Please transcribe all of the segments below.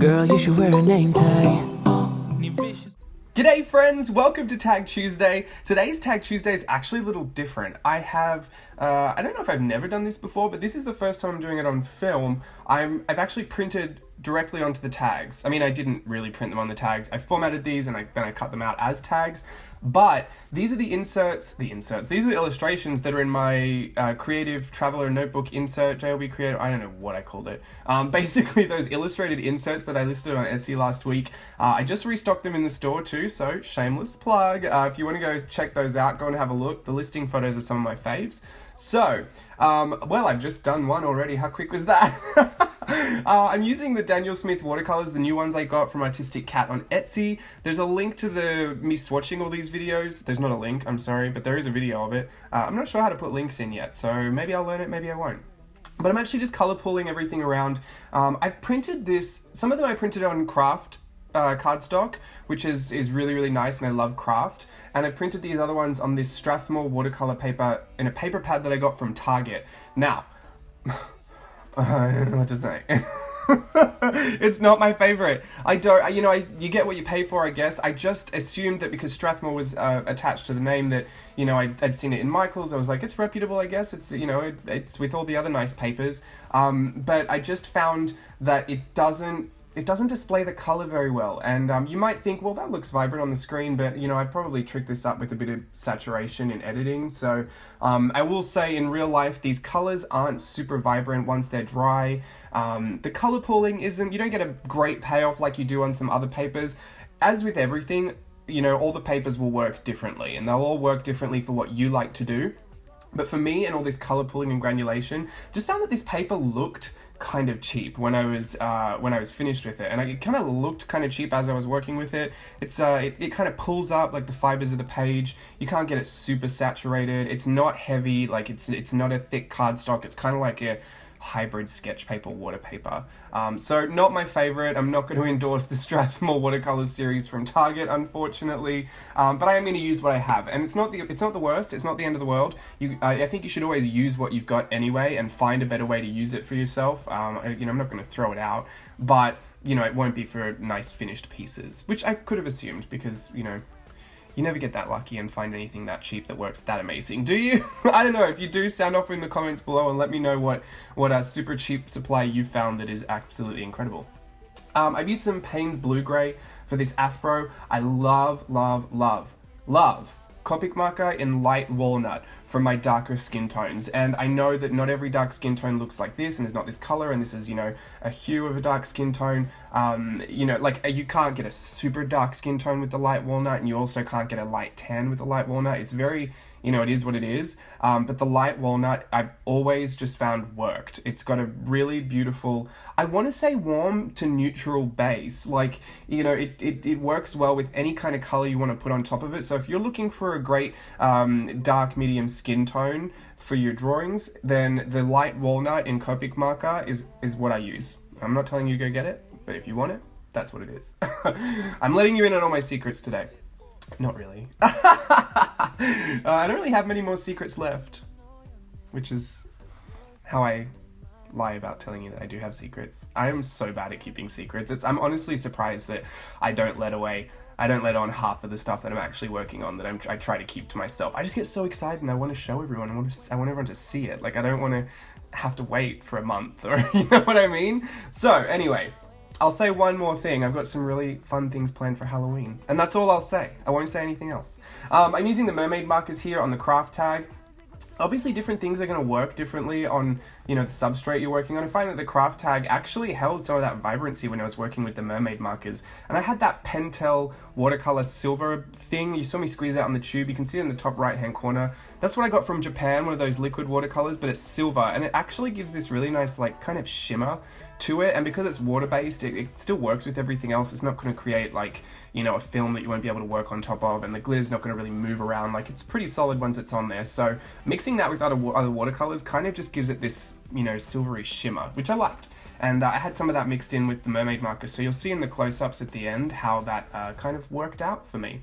Girl, you should wear a name tag. G'day friends, welcome to Tag Tuesday. Today's Tag Tuesday is actually a little different. I don't know if I've never done this before, but this is the first time I'm doing it on film. I've actually printed directly onto the tags. I mean, I didn't really print them on the tags. I formatted these and then I cut them out as tags. But these are the inserts, these are the illustrations that are in my Creative Traveler Notebook insert, JLB Creative, I don't know what I called it. Basically those illustrated inserts that I listed on Etsy last week. I just restocked them in the store too, so shameless plug. If you want to go check those out, go and have a look. The listing photos are some of my faves. So, well, I've just done one already. How quick was that? I'm using the Daniel Smith watercolors, the new ones I got from Artistic Cat on Etsy. There's a link to me swatching all these videos. There's not a link, I'm sorry, but there is a video of it. I'm not sure how to put links in yet, so maybe I'll learn it, maybe I won't. But I'm actually just color pulling everything around. I've printed this, some of them I printed on craft cardstock, which is really, really nice, and I love craft. And I printed these other ones on this Strathmore watercolor paper in a paper pad that I got from Target. Now, I don't know what to say. It's not my favorite. You get what you pay for, I guess. I just assumed that because Strathmore was attached to the name that, I'd seen it in Michael's. I was like, it's reputable, I guess. It's, it's with all the other nice papers. But I just found that it doesn't display the color very well, and you might think, well, that looks vibrant on the screen, but I probably tricked this up with a bit of saturation in editing. So I will say, in real life, these colors aren't super vibrant once they're dry. The color pooling you don't get a great payoff like you do on some other papers. As with everything, all the papers will work differently, and they'll all work differently for what you like to do. But for me, and all this color pooling and granulation, just found that this paper looked kind of cheap when I was finished with it, and it kind of looked kind of cheap as I was working with it. It kind of pulls up like the fibers of the page. You can't get it super saturated. It's not heavy, like it's not a thick cardstock. It's kind of like a hybrid sketch paper, water paper. So not my favorite. I'm not going to endorse the Strathmore watercolor series from Target, unfortunately. But I am going to use what I have, and it's not the worst. It's not the end of the world. I think you should always use what you've got anyway, and find a better way to use it for yourself. I'm not going to throw it out, but it won't be for nice finished pieces, which I could have assumed because you never get that lucky and find anything that cheap that works that amazing, do you? I don't know. If you do, sound off in the comments below and let me know what a super cheap supply you found that is absolutely incredible. I've used some Payne's Blue Grey for this afro. I love, love, love, love Copic marker in light walnut for my darker skin tones, and I know that not every dark skin tone looks like this and is not this color, and this is a hue of a dark skin tone. You can't get a super dark skin tone with the light walnut, and you also can't get a light tan with the light walnut. It's very, it is what it is, but the light walnut I've always just found worked. It's got a really beautiful, I want to say warm to neutral base. Like, it works well with any kind of color you want to put on top of it. So if you're looking for a great dark medium skin tone for your drawings, then the light walnut in Copic marker is what I use. I'm not telling you to go get it, but if you want it, that's what it is. I'm letting you in on all my secrets today. Not really. I don't really have many more secrets left, which is how I lie about telling you that I do have secrets. I am so bad at keeping secrets. I'm honestly surprised that I don't let on half of the stuff that I'm actually working on, that I try to keep to myself. I just get so excited and I want to show everyone. I want everyone to see it. Like, I don't want to have to wait for a month, or you know what I mean? So anyway, I'll say one more thing. I've got some really fun things planned for Halloween, and that's all I'll say. I won't say anything else. I'm using the Mermaid Markers here on the craft tag. Obviously, different things are going to work differently on, the substrate you're working on. I find that the craft tag actually held some of that vibrancy when I was working with the Mermaid Markers. And I had that Pentel watercolor silver thing. You saw me squeeze out on the tube. You can see it in the top right-hand corner. That's what I got from Japan, one of those liquid watercolors, but it's silver. And it actually gives this really nice, kind of shimmer to it. And because it's water-based, it still works with everything else. It's not going to create, a film that you won't be able to work on top of. And the glitter's not going to really move around. It's pretty solid once it's on there. So mixing that with other watercolors kind of just gives it this, silvery shimmer, which I liked. And I had some of that mixed in with the Mermaid Markers. So you'll see in the close-ups at the end how that kind of worked out for me.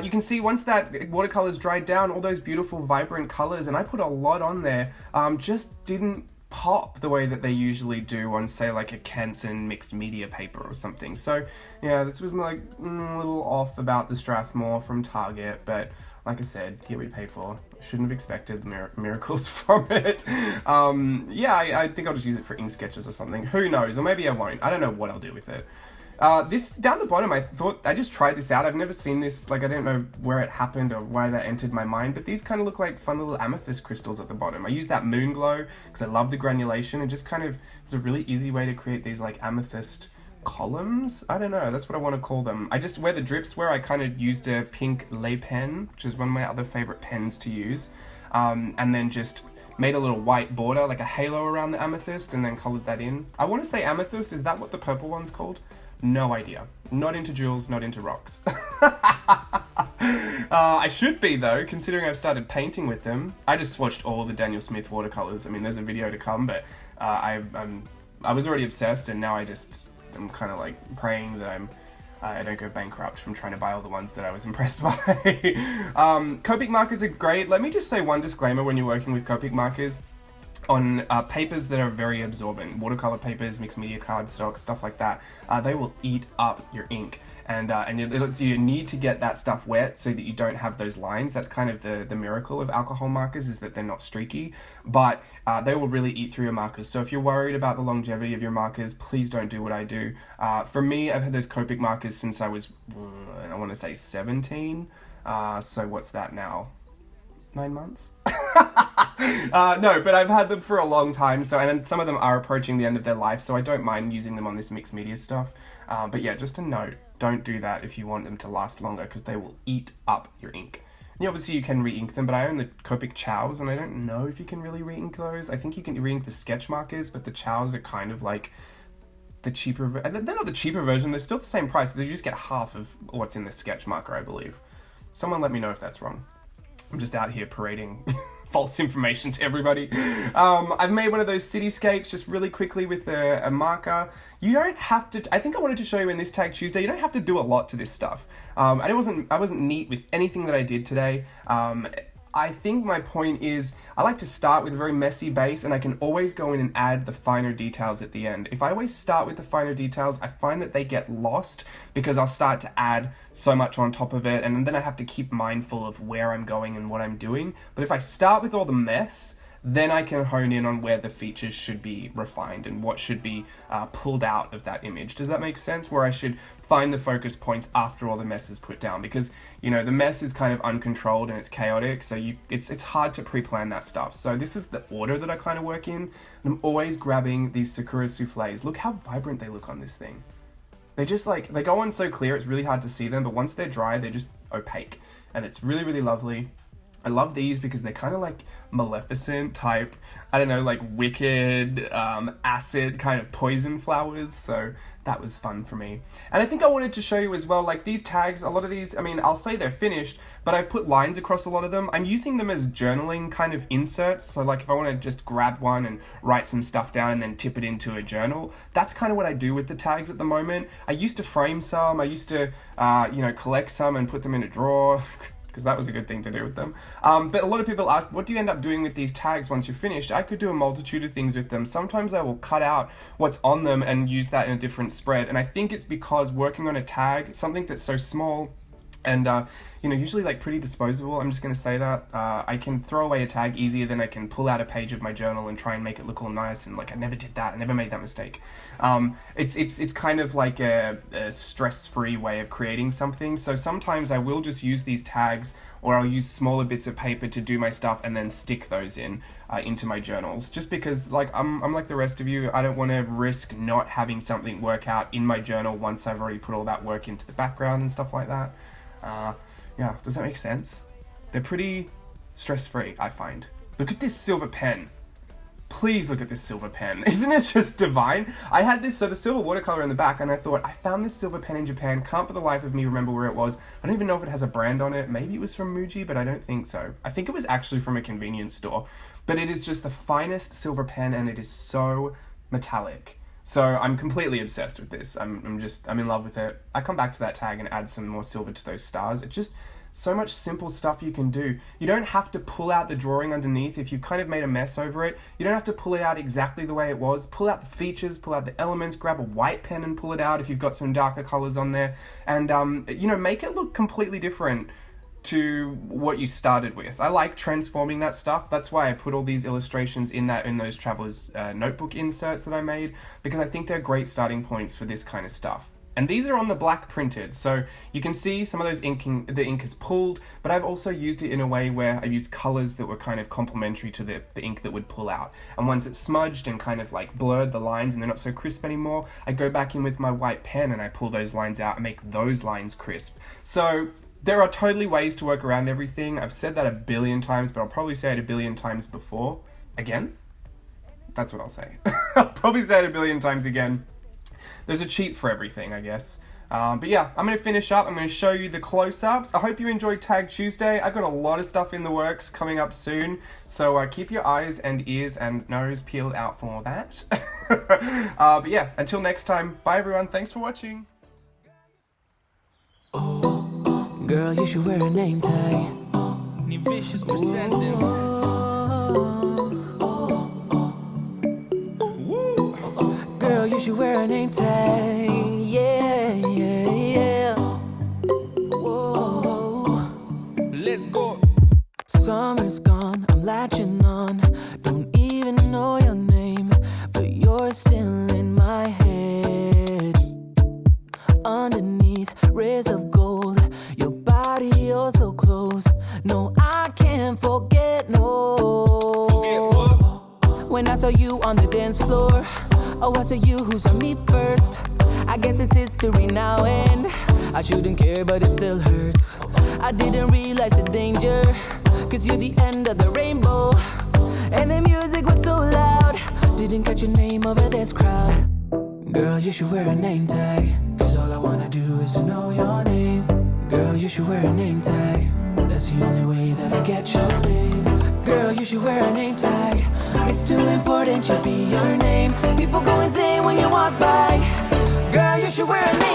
You can see once that watercolor's dried down, all those beautiful vibrant colors, and I put a lot on there, just didn't pop the way that they usually do on, say, like a Canson mixed media paper or something. So yeah, this was like a little off about the Strathmore from Target, but like I said, here we pay for. Shouldn't have expected miracles from it. Yeah, I think I'll just use it for ink sketches or something. Who knows? Or maybe I won't. I don't know what I'll do with it. This down the bottom, I just tried this out. I've never seen this, like I don't know where it happened or why that entered my mind, but these kind of look like fun little amethyst crystals at the bottom. I used that moon glow because I love the granulation. It just kind of is a really easy way to create these like amethyst columns. I don't know, that's what I want to call them. I just, where the drips were, I kind of used a pink lei pen, which is one of my other favorite pens to use, and then just made a little white border, like a halo around the amethyst, and then colored that in. I want to say amethyst, is that what the purple one's called? No idea. Not into jewels, not into rocks. I should be though, considering I've started painting with them. I just swatched all the Daniel Smith watercolors. I mean, there's a video to come, but I was already obsessed, and now I'm kind of like praying that I don't go bankrupt from trying to buy all the ones that I was impressed by. Copic markers are great. Let me just say one disclaimer when you're working with Copic markers. On papers that are very absorbent, watercolor papers, mixed media cardstock, stuff like that, they will eat up your ink. And you need to get that stuff wet so that you don't have those lines. That's kind of the miracle of alcohol markers, is that they're not streaky, but they will really eat through your markers. So if you're worried about the longevity of your markers, please don't do what I do. For me, I've had those Copic markers since I was, I want to say 17. So what's that now? 9 months? No, but I've had them for a long time, so, and some of them are approaching the end of their life, so I don't mind using them on this mixed media stuff. But yeah, just a note, don't do that if you want them to last longer, because they will eat up your ink. And obviously you can re-ink them, but I own the Copic Chows, and I don't know if you can really re-ink those. I think you can re-ink the sketch markers, but the Chows are kind of like the cheaper, they're not the cheaper version, they're still the same price, they just get half of what's in the sketch marker, I believe. Someone let me know if that's wrong. I'm just out here parading false information to everybody. I've made one of those cityscapes just really quickly with a marker. You don't have to, I think I wanted to show you in this Tag Tuesday, you don't have to do a lot to this stuff. I wasn't neat with anything that I did today. I think my point is, I like to start with a very messy base, and I can always go in and add the finer details at the end. If I always start with the finer details, I find that they get lost because I'll start to add so much on top of it, and then I have to keep mindful of where I'm going and what I'm doing. But if I start with all the mess, then I can hone in on where the features should be refined and what should be pulled out of that image. Does that make sense? Where I should find the focus points after all the mess is put down, because you know the mess is kind of uncontrolled and it's chaotic, so it's hard to pre-plan that stuff. So this is the order that I kind of work in, and I'm always grabbing these Sakura souffles. Look how vibrant they look on this thing. They just like, they go on so clear, it's really hard to see them, but once they're dry, they're just opaque, and it's really, really lovely. I love these because they're kind of like Maleficent type, I don't know, like wicked, acid kind of poison flowers, so that was fun for me. And I think I wanted to show you as well, like these tags, a lot of these, I mean, I'll say they're finished, but I've put lines across a lot of them. I'm using them as journaling kind of inserts, so like if I want to just grab one and write some stuff down and then tip it into a journal, that's kind of what I do with the tags at the moment. I used to frame some, I used to, collect some and put them in a drawer, because that was a good thing to do with them. But a lot of people ask, what do you end up doing with these tags once you're finished? I could do a multitude of things with them. Sometimes I will cut out what's on them and use that in a different spread. And I think it's because working on a tag, something that's so small and usually like pretty disposable, I'm just going to say that, I can throw away a tag easier than I can pull out a page of my journal and try and make it look all nice, and like I never did that, I never made that mistake. It's kind of like a stress-free way of creating something, so sometimes I will just use these tags, or I'll use smaller bits of paper to do my stuff and then stick those into my journals, just because like I'm like the rest of you, I don't want to risk not having something work out in my journal once I've already put all that work into the background and stuff like that. Yeah, does that make sense? They're pretty stress-free, I find. Look at this silver pen. Please look at this silver pen. Isn't it just divine? I had this, so the silver watercolor in the back, and I thought, I found this silver pen in Japan, can't for the life of me remember where it was. I don't even know if it has a brand on it. Maybe it was from Muji, but I don't think so. I think it was actually from a convenience store. But it is just the finest silver pen, and it is so metallic. So I'm completely obsessed with this. I'm in love with it. I come back to that tag and add some more silver to those stars. so much simple stuff you can do. You don't have to pull out the drawing underneath if you've kind of made a mess over it. You don't have to pull it out exactly the way it was. Pull out the features, pull out the elements, grab a white pen and pull it out if you've got some darker colors on there, and make it look completely different to what you started with. I like transforming that stuff. That's why I put all these illustrations in those travelers notebook inserts that I made, because I think they're great starting points for this kind of stuff. And these are on the black printed, so you can see some of those the ink is pulled, but I've also used it in a way where I've used colors that were kind of complementary to the ink that would pull out. And once it's smudged and kind of like blurred the lines and they're not so crisp anymore, I go back in with my white pen and I pull those lines out and make those lines crisp. So there are totally ways to work around everything. I've said that a billion times, but I'll probably say it a billion times before. Again? That's what I'll say. I'll probably say it a billion times again. There's a cheat for everything, I guess. But yeah, I'm going to finish up. I'm going to show you the close-ups. I hope you enjoyed Tag Tuesday. I've got a lot of stuff in the works coming up soon, so keep your eyes and ears and nose peeled out for that. But yeah, until next time, bye everyone. Thanks for watching. Girl, you should wear a name tag. Vicious presenting. Girl, you should wear a name tag. Yeah, yeah, yeah. Whoa. Let's go. Summer's gone, I'm latching on. Don't even know your name, but you're still in my head. Underneath rays of gold, your body oh so close. No, I can't forget, no. Forget what? When I saw you on the dance floor, oh, I saw you who saw me first. I guess it's history now and I shouldn't care, but it still hurts. I didn't realize the danger, cause you're the end of the rainbow. And the music was so loud, didn't catch your name over this crowd. Girl, you should wear a name tag, cause all I wanna do is to know your name. Girl, you should wear a name tag, that's the only way that I get your name. Girl, you should wear a name tag, it's too important, should be your name. People go insane when you walk by. Girl, you should wear a name